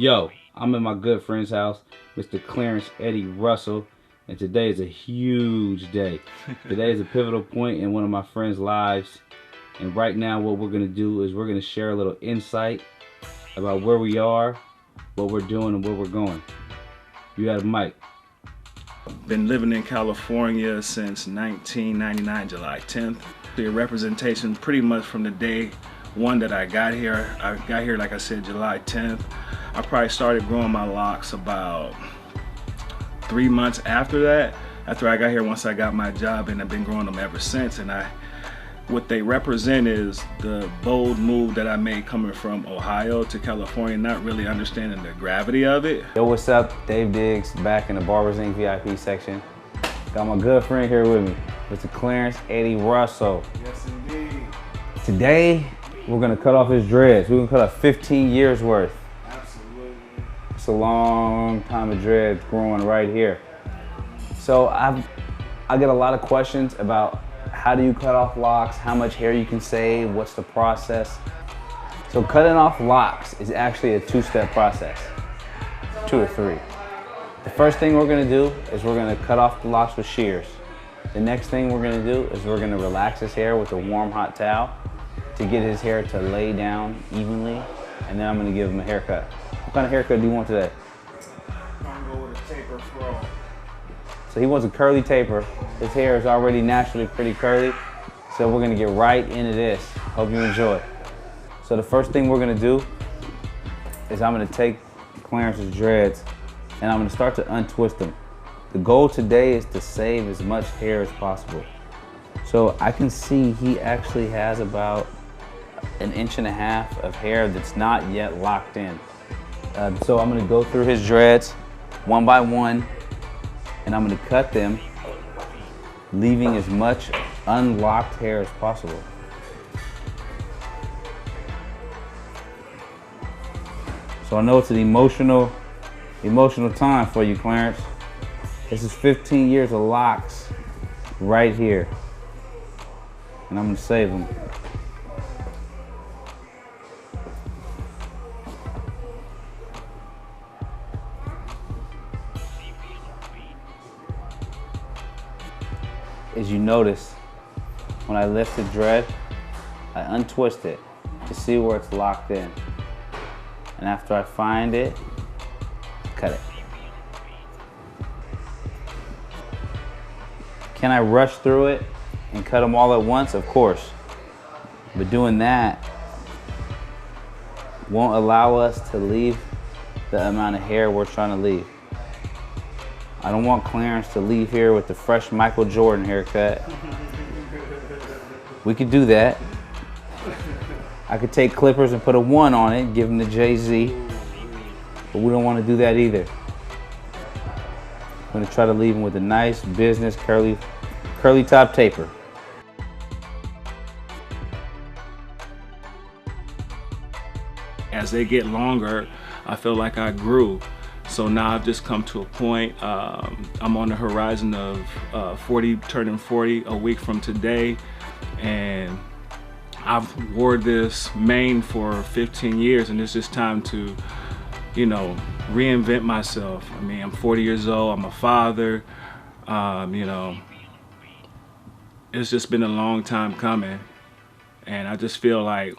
Yo, I'm in my good friend's house, Mr. Clarence Eddie Russell, and today is a huge day. Today is a pivotal point in one of my friend's lives, and right now what we're going to do is we're going to share a little insight about where we are, what we're doing, and where we're going. You got a mic. Been living in California since 1999, July 10th. The representation pretty much from the day one that I got here. I got here, like I said, July 10th. I probably started growing my locks about 3 months after that. After I got here, once I got my job, and I've been growing them ever since. And what they represent is the bold move that I made coming from Ohio to California, not really understanding the gravity of it. Yo, what's up? Dave Diggs, back in the Barbers Inc. VIP section. Got my good friend here with me, Mr. Clarence Eddie Russell. Yes, indeed. Today, we're gonna cut off his dreads. We're gonna cut off 15 years worth. Absolutely. It's a long time of dreads growing right here. So I get a lot of questions about how do you cut off locks, how much hair you can save, what's the process. So cutting off locks is actually a two-step process, 2 or 3. The first thing we're gonna do is we're gonna cut off the locks with shears. The next thing we're gonna do is we're gonna relax his hair with a warm hot towel to get his hair to lay down evenly, and then I'm gonna give him a haircut. What kind of haircut do you want today? I'm gonna go with a taper fro. So he wants a curly taper. His hair is already naturally pretty curly, so we're gonna get right into this. Hope you enjoy. So the first thing we're gonna do is I'm gonna take Clarence's dreads and I'm gonna start to untwist them. The goal today is to save as much hair as possible. So I can see he actually has about 1.5 inches of hair that's not yet locked in. So I'm gonna go through his dreads one by one, and I'm gonna cut them, leaving as much unlocked hair as possible. So I know it's an emotional time for you, Clarence. This is 15 years of locks right here, and I'm gonna save them. As you notice, when I lift the dread, I untwist it to see where it's locked in. And after I find it, cut it. Can I rush through it and cut them all at once? Of course. But doing that won't allow us to leave the amount of hair we're trying to leave. I don't want Clarence to leave here with the fresh Michael Jordan haircut. We could do that. I could take clippers and put a 1 on it, give him the Jay-Z, but we don't want to do that either. I'm gonna try to leave him with a nice business curly top taper. As they get longer, I feel like I grew. So now I've just come to a point, I'm on the horizon of 40, turning 40 a week from today. And I've wore this mane for 15 years, and it's just time to, reinvent myself. I mean, I'm 40 years old, I'm a father, it's just been a long time coming. And I just feel like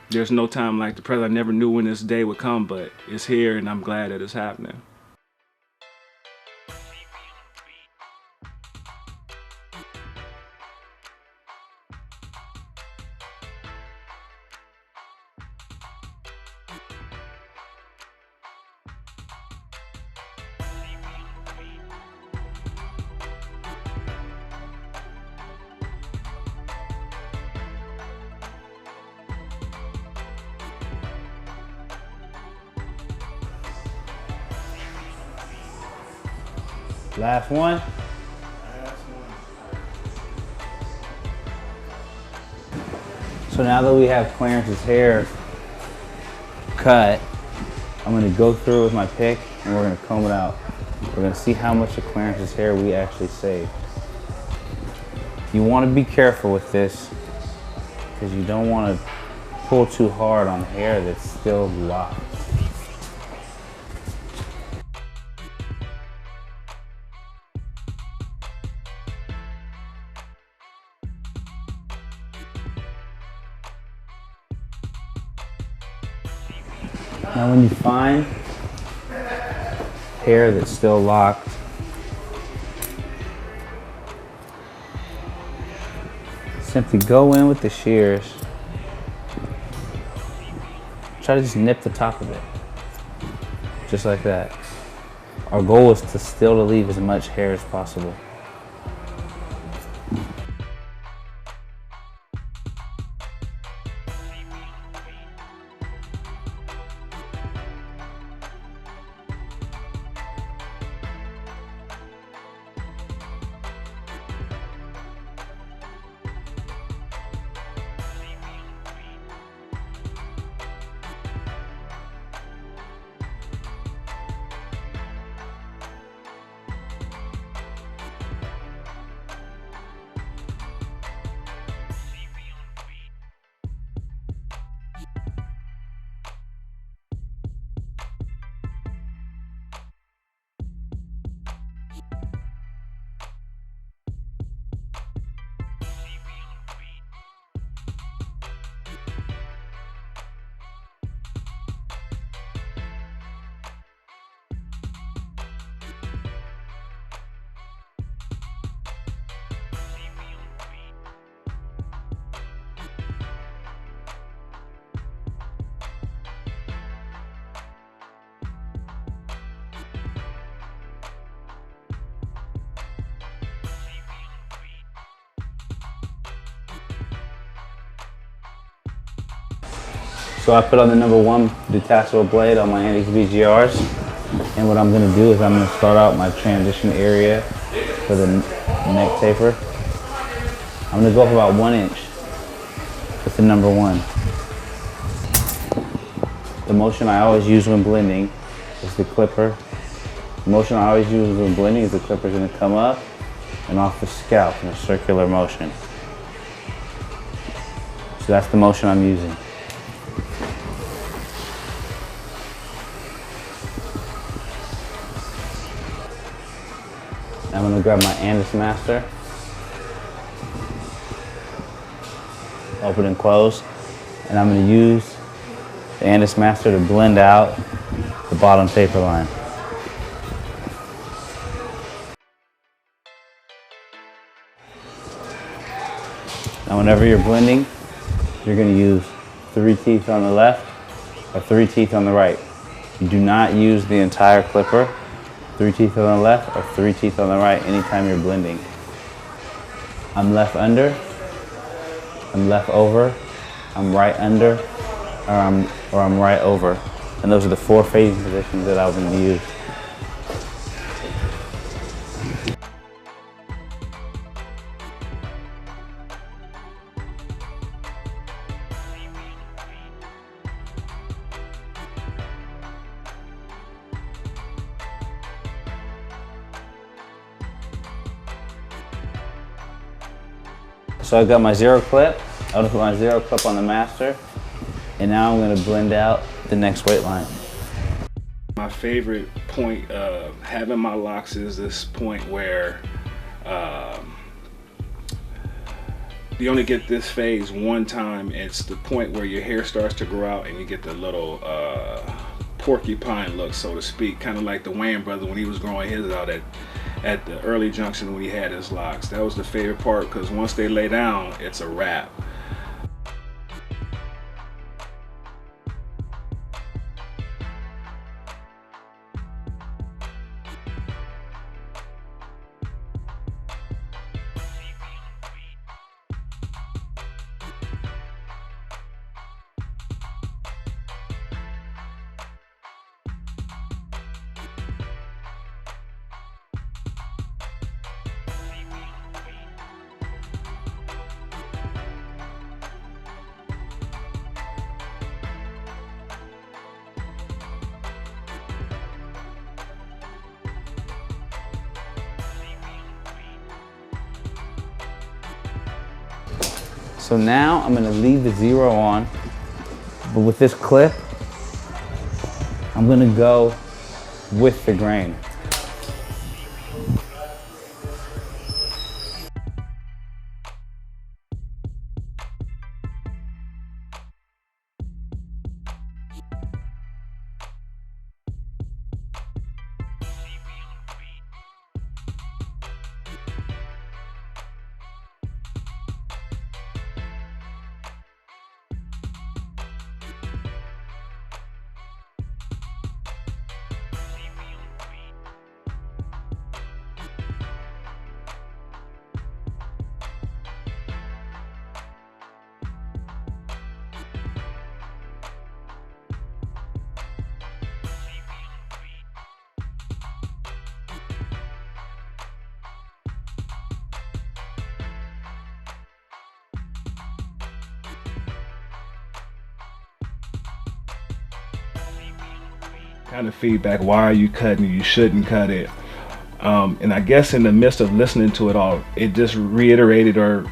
there's no time like the present. I never knew when this day would come, but it's here, and I'm glad that it's happening. Last one. So now that we have Clarence's hair cut, I'm gonna go through with my pick and we're gonna comb it out. We're gonna see how much of Clarence's hair we actually saved. You wanna be careful with this because you don't wanna pull too hard on hair that's still locked. Now when you find hair that's still locked, simply go in with the shears. Try to just nip the top of it, just like that. Our goal is to still leave as much hair as possible. So I put on the #1 detachable blade on my Andy's VGRs. And what I'm gonna do is I'm gonna start out my transition area for the neck taper. I'm gonna go up about 1 inch with the #1. The motion I always use when blending is the clipper. The motion I always use when blending is the clipper is gonna come up and off the scalp in a circular motion. So that's the motion I'm using. I'm going to grab my Andis Master, open and close, and I'm going to use the Andis Master to blend out the bottom taper line. Now whenever you're blending, you're going to use 3 teeth on the left or 3 teeth on the right. You do not use the entire clipper. 3 teeth on the left or 3 teeth on the right anytime you're blending. I'm left under, I'm left over, I'm right under, or I'm right over. And those are the 4 phasing positions that I was going to use. So I got my 0 clip. I'm gonna put my 0 clip on the master, and now I'm gonna blend out the next weight line. My favorite point of having my locks is this point where you only get this phase one time. It's the point where your hair starts to grow out and you get the little porcupine look, so to speak, kind of like the Wayne brother when he was growing his out at the early junction when he had his locks. That was the favorite part, because once they lay down, it's a wrap. So now I'm gonna leave the 0 on, but with this clip, I'm gonna go with the grain. kind of feedback. Why are you cutting? You shouldn't cut it. And I guess in the midst of listening to it all, it just reiterated or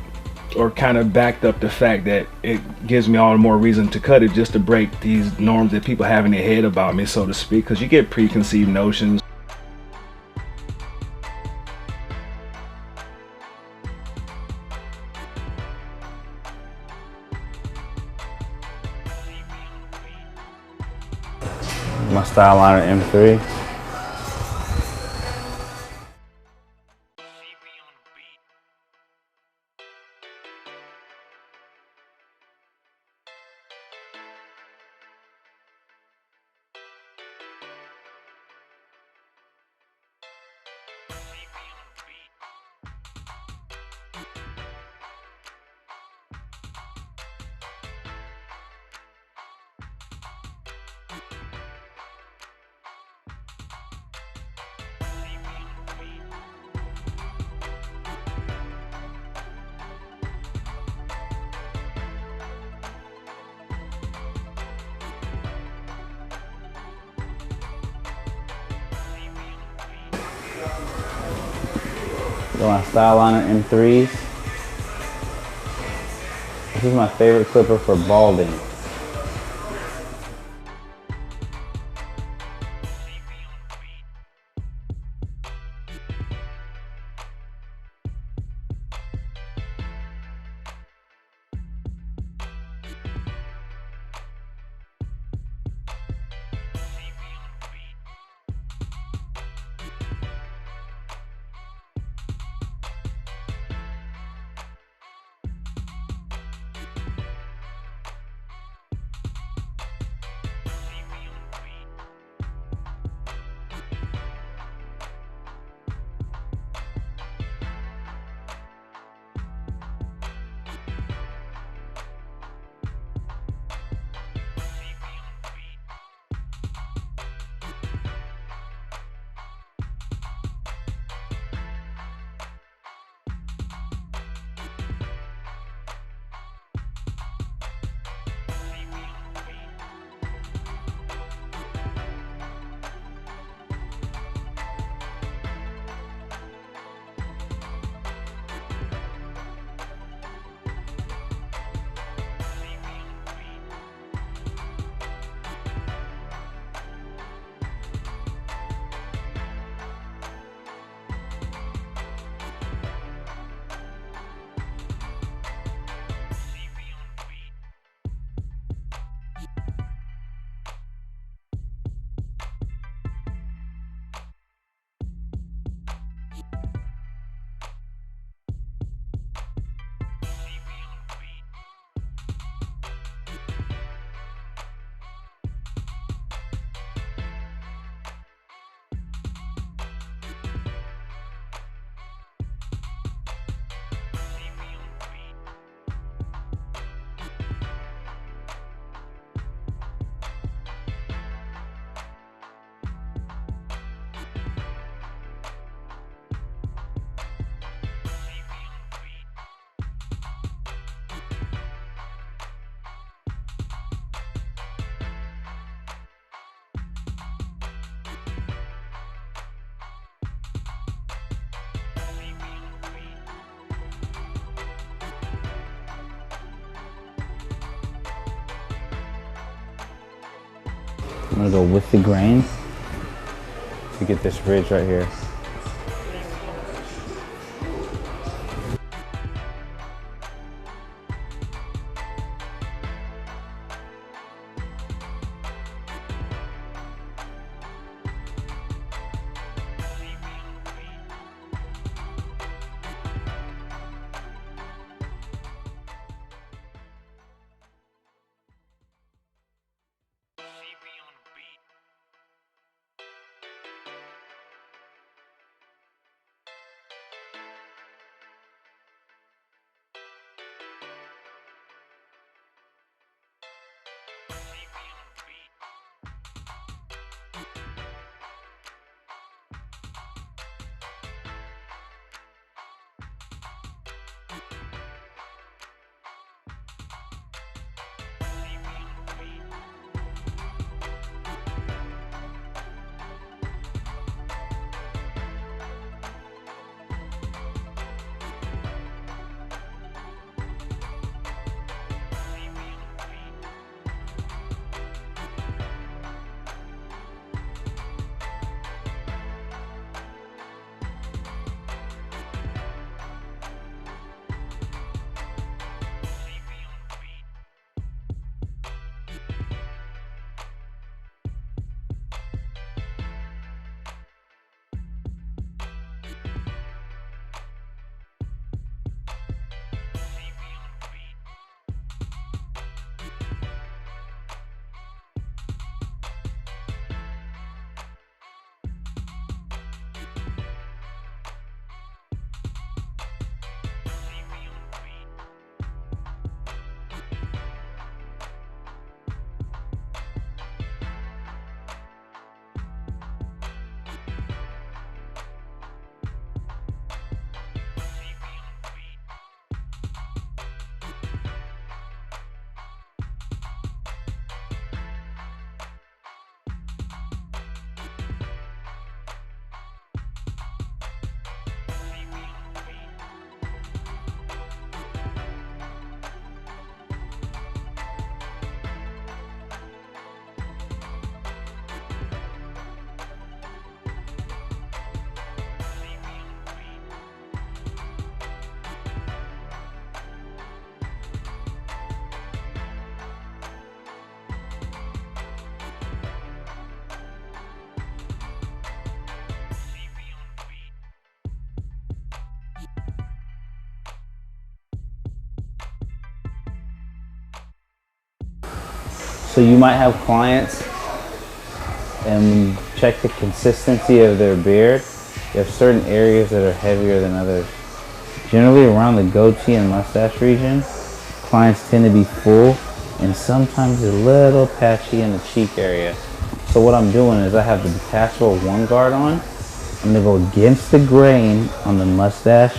kind of backed up the fact that it gives me all the more reason to cut it, just to break these norms that people have in their head about me, so to speak, because you get preconceived notions. My style liner M3. Got my style liner M3s. This is my favorite clipper for balding. I'm gonna go with the grain to get this ridge right here. So you might have clients and check the consistency of their beard. You have certain areas that are heavier than others. Generally around the goatee and mustache region, clients tend to be full and sometimes a little patchy in the cheek area. So what I'm doing is I have the detachable one guard on. I'm gonna go against the grain on the mustache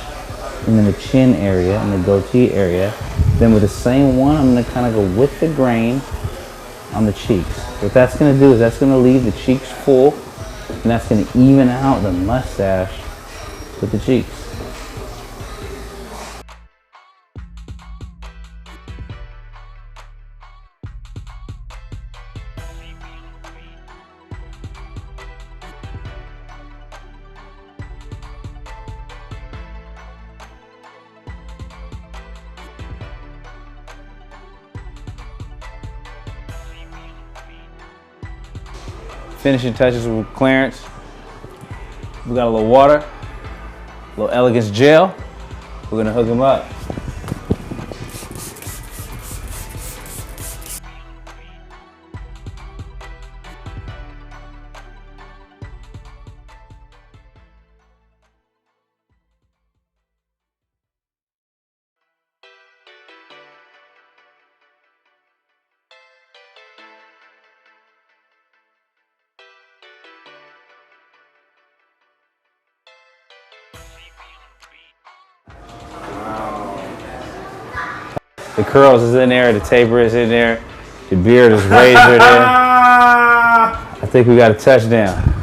and then the chin area and the goatee area. Then with the same one, I'm gonna kind of go with the grain on the cheeks. What that's gonna do is that's gonna leave the cheeks full and that's gonna even out the mustache with the cheeks. Finishing touches with Clarence. We got a little water, a little Elegance gel. We're gonna hook him up. The curls is in there, the taper is in there, the beard is razored in. I think we got a touchdown.